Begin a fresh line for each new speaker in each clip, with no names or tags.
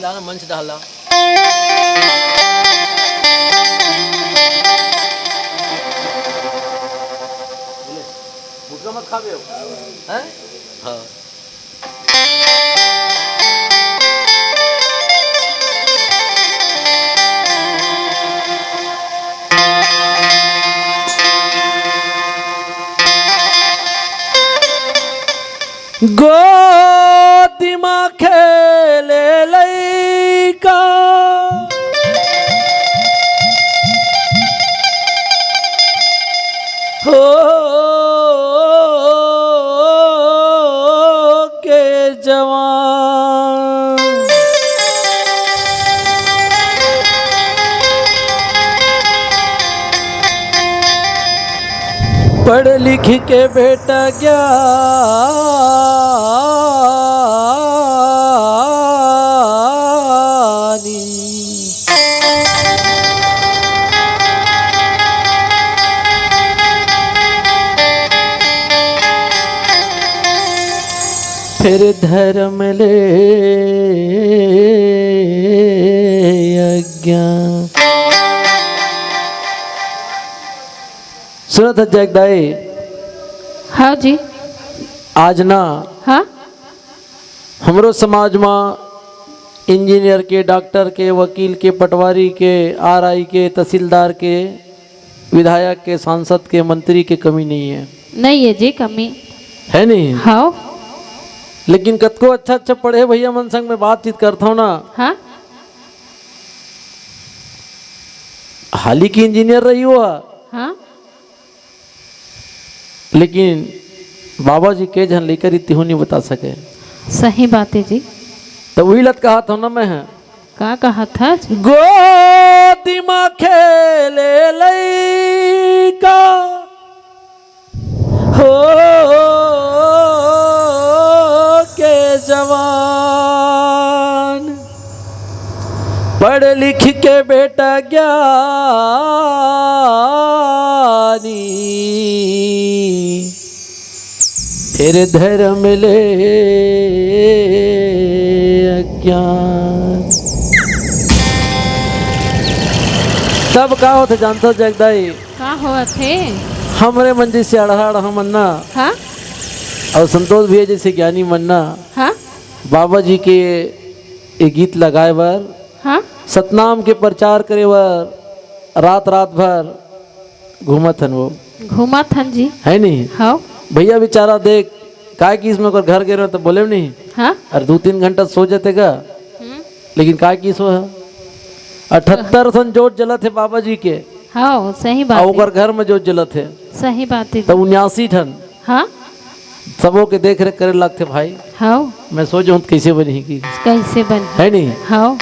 लाना मंच डाला। भूखा मत खावे हो हैं? हाँ गोदी माँ खेले लइका हो के जवान पढ़ लिख के बेटा ज्ञानी फिर धर्म ले अज्ञान। सुना था जगदाई?
हाँ जी।
आज ना
हाँ
हमरो समाज में इंजीनियर के, डॉक्टर के, वकील के, पटवारी के, आरआई के, तहसीलदार के, विधायक के, सांसद के, मंत्री के कमी नहीं है।
नहीं है जी कमी
है नहीं?
हाँ
लेकिन कतको अच्छा अच्छा पढ़े भैया मन संग में बातचीत करता हूँ ना।
हाँ
हाली की इंजीनियर रही हुआ,
हाँ
लेकिन बाबा जी के जन लेकर इतनी नहीं बता सके।
सही बात है जी।
तो वही लत कहा था ना मैं,
क्या कहा था जी?
गोदी माँ खेले लइका हो के जवान पढ़ लिख के बेटा ज्ञानी फिर धर्म ले अज्ञान। तब का होते जानते हो जगदाई?
क्या हुआ थे?
हमरे मन जैसे अड़हा मन्ना,
हाँ
और संतोष भैया जैसे ज्ञानी मन्ना,
हाँ
बाबा जी के एक गीत लगाए बर,
हाँ
सतनाम के प्रचार करे बर रात रात भर घूमत हन। वो
घूमा थन जी।
है नहीं?
हाँ
भैया बेचारा देख काय की इसमें घर गिर तो बोले नहीं।
हाँ
और 2-3 घंटा सो जाते का, लेकिन काय की सो है 78 सन जोत जलत है बाबा जी के।
हाँ सही बात है।
और घर में जोत जलत है
सही बात है।
तो 79 ठन
हाँ
सबों के देख रेख करे लगते भाई।
हाँ
मैं सोचूं कैसे बनेगी,
कैसे बन
है नहीं?
हाँ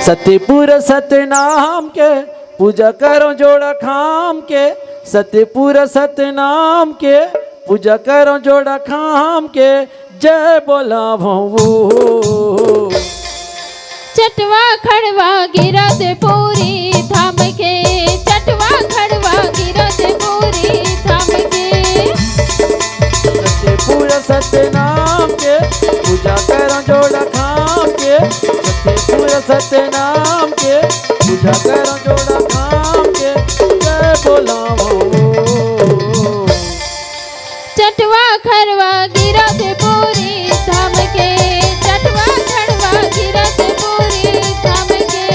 सत्यपुर सतनाम के पूजा करो जोड़ा खाम के, सत्यपुर सतनाम के पूजा करो जोड़ा खाम के, जय बोला भो।
चटवा खड़वा गिरत पूरी थाम के, चटवा खड़वा गिरत पूरी थाम के,
सत्यपुर सतनाम के पूजा करो जोड़ा खाम के, सत्यपुर सतनाम के पूजा करो जोड़ा खाम के, जय बोला भो।
चटवा खड़वा गिरत पूरी थाम के, चटवा खड़वा गिरत पूरी थाम के।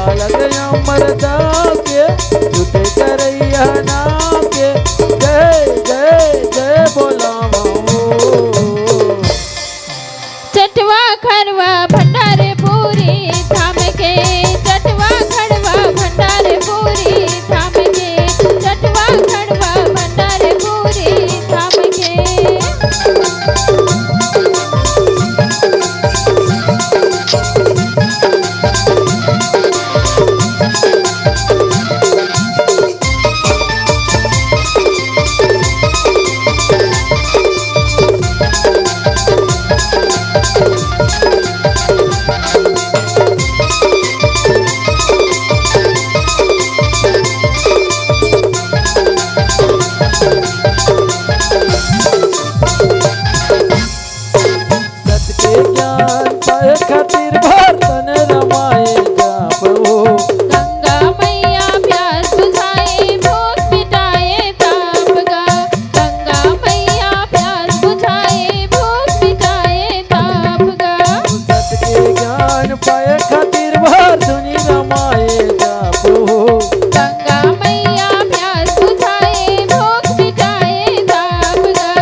बालक अमरदा के झूठे करैया नाम के जय जय जय बोलावा
चटवा खड़वा भंडारे पूरी थाम के चटवा खड़वा भंडारे पूरी थाम के चटवा खड़वा भंडारे पूरी थाम के
खातिर बर्तन रमाए जापो
गंगा मैया प्यास बुझाए भूख मिटाए ताप गा गंगा मैया प्यास बुझाए भूख मिटाए ताप गा
सत के ज्ञान पाए खातिर बर्तन रमाए जापो
गंगा मैया प्यास बुझाए भूख मिटाए ताप गा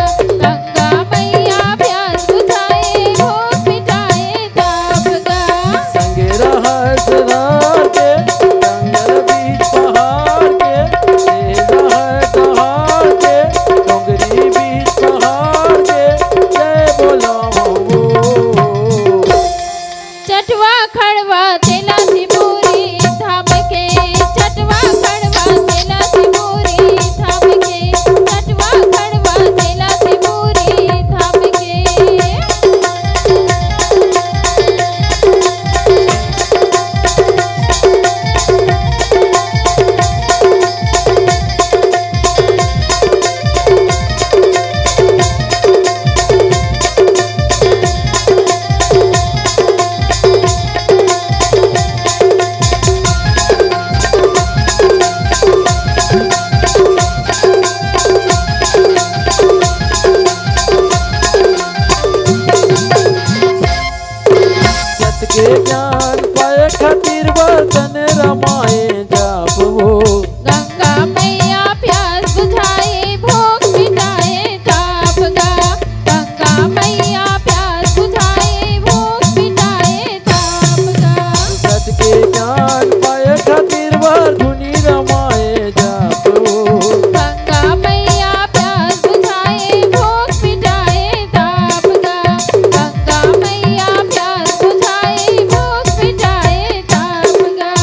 गंगा मैया प्यास बुझाए भूख मिटाए ताप गा
संगे रहस रार के जंगल बीच पहाड़ के रहस पहाड़ के डोंगरी बीच पहाड़ के जय बोलावो
चटवा खड़वा तेला सिमूरी थाम के चटवा खड़वा तेला सिमूरी थाम के चटवा खड़वा तेला सिमूरी थाम के
सत के ज्ञान पाए खातिर बर्तन रमाए जापो
गंगा मैया प्यास बुझाए भूख मिटाए ताप गा गंगा मैया प्यास बुझाए भूख मिटाए ताप गा
सत के ज्ञान पाए खातिर बर्तन रमाए जापो
गंगा मैया प्यास बुझाए भूख मिटाए ताप गा गंगा मैया प्यास बुझाए भूख मिटाए ताप गा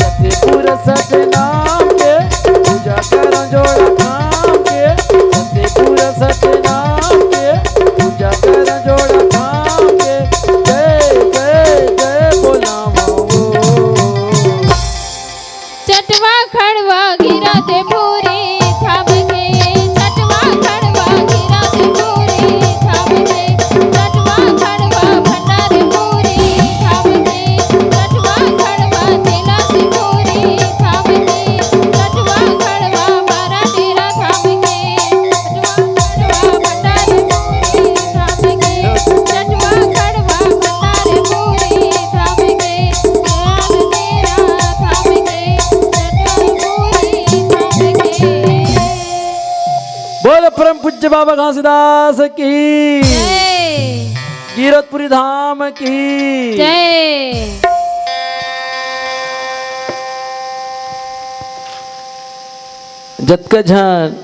सतपुर सत नाम के पूजा कर जोड़ा थाम के सतपुर सत नाम के पूजा कर जोड़ा थाम के जय जय जय बोलावो
चटवा खड़वा गिरा दे पूरी थाम के चटवा खड़वा गिरा दे पूरी थाम के चटवा खड़वा भंडारे पूरी थाम के चटवा खड़वा तेला से पूरी थाम के चटवा खड़वा बारा डेरा थाम के चटवा खड़वा भंडारे पूरी थाम के चटवा खड़वा भंडारे पूरी थाम के ज्ञान तेरा थाम के
बोल परम पूज्य बाबा घासीदास की
जय
कीरतपुरी धाम की
जय
जतका झन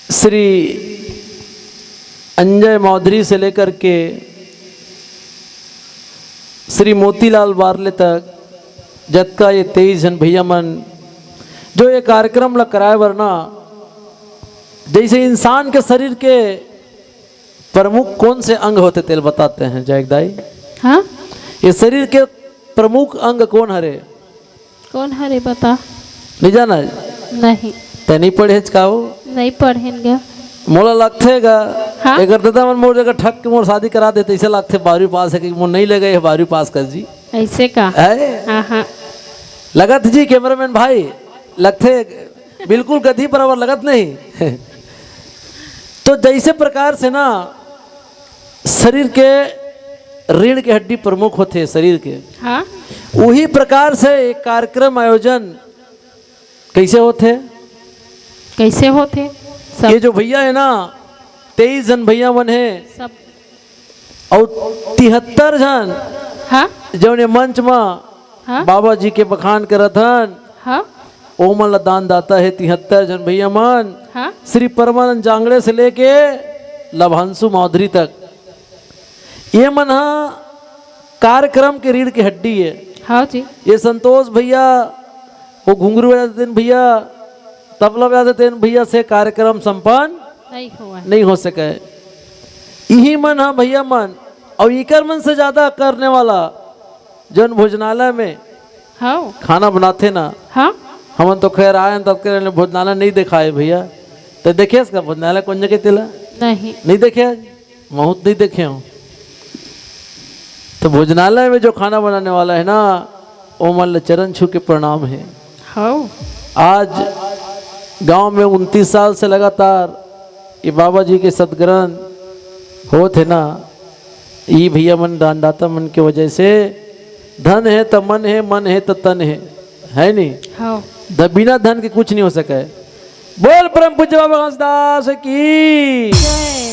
श्री अंजय मौधरी से लेकर के श्री मोतीलाल वारले तक जतका ये 23 जन भैया मन जो ये कार्यक्रम ला कराए वरना जैसे इंसान के शरीर के प्रमुख कौन से अंग होते तेल बताते हैं जय दाई।
हाँ
ये शरीर के प्रमुख अंग कौन हरे
कौन हरे बता
नहीं जाना
नहीं
ते नहीं पढ़े काओ
नहीं पढ़ेंगे
मोला लगथेगा
हाँ?
अगर दादा मन मोर जगह ठक के मोर शादी करा देते ऐसे लगते 12वीं पास है कि मोर नहीं लगे 12वीं पास कर जी
ऐसे का
है
हाँ हाँ
लगत जी कैमरामैन भाई लगते बिल्कुल गधी बराबर लगत नहीं तो जैसे प्रकार से ना शरीर के रीढ़ के हड्डी प्रमुख होते हैं शरीर के।
हाँ
वही प्रकार से एक कार्यक्रम आयोजन कैसे होते?
कैसे होते
ये
सब?
जो भैया है ना 23 जन भैया मन है
सब
और 73 जन
हाँ
जो ने मंच में
हाँ
बाबा जी के बखान करत हन
हाँ
ओ मन ला दान दाता है 73 जन भैया मन।
हाँ
श्री परमानंद जांगड़े से लेके लभांशु मौधरी तक ये मन हा कार्यक्रम के रीढ़ की हड्डी है।
हाँ जी
ये संतोष भैया वो घुंघरू बजाते भैया तबला बजाते भैया से कार्यक्रम संपन्न
नहीं हुआ।
नहीं हो सके। यही मन हा भैया मन और इकर मन से ज्यादा करने वाला जन भोजनालय में
हाँ
खाना बनाते ना
हाँ
हमन तो खैर आए तब के भोजनालय नहीं दिखाए भैया। तो देखे इसका भोजनालय कौन जगह तिला
नहीं
देखे बहुत नहीं देखे हूँ। तो भोजनालय में जो खाना बनाने वाला है ना वो मन चरण छू के प्रणाम है।
हाँ
आज गांव में 29 साल से लगातार ये बाबा जी के सदग्रंथ हो थे ना ये भैया मन दानदाता मन के वजह से धन है तो मन है, मन है तो तन है नहीं?
हाँ
बिना धन के कुछ नहीं हो सका है। बोल परम पूज्य बाबा हंसदास की।
जय।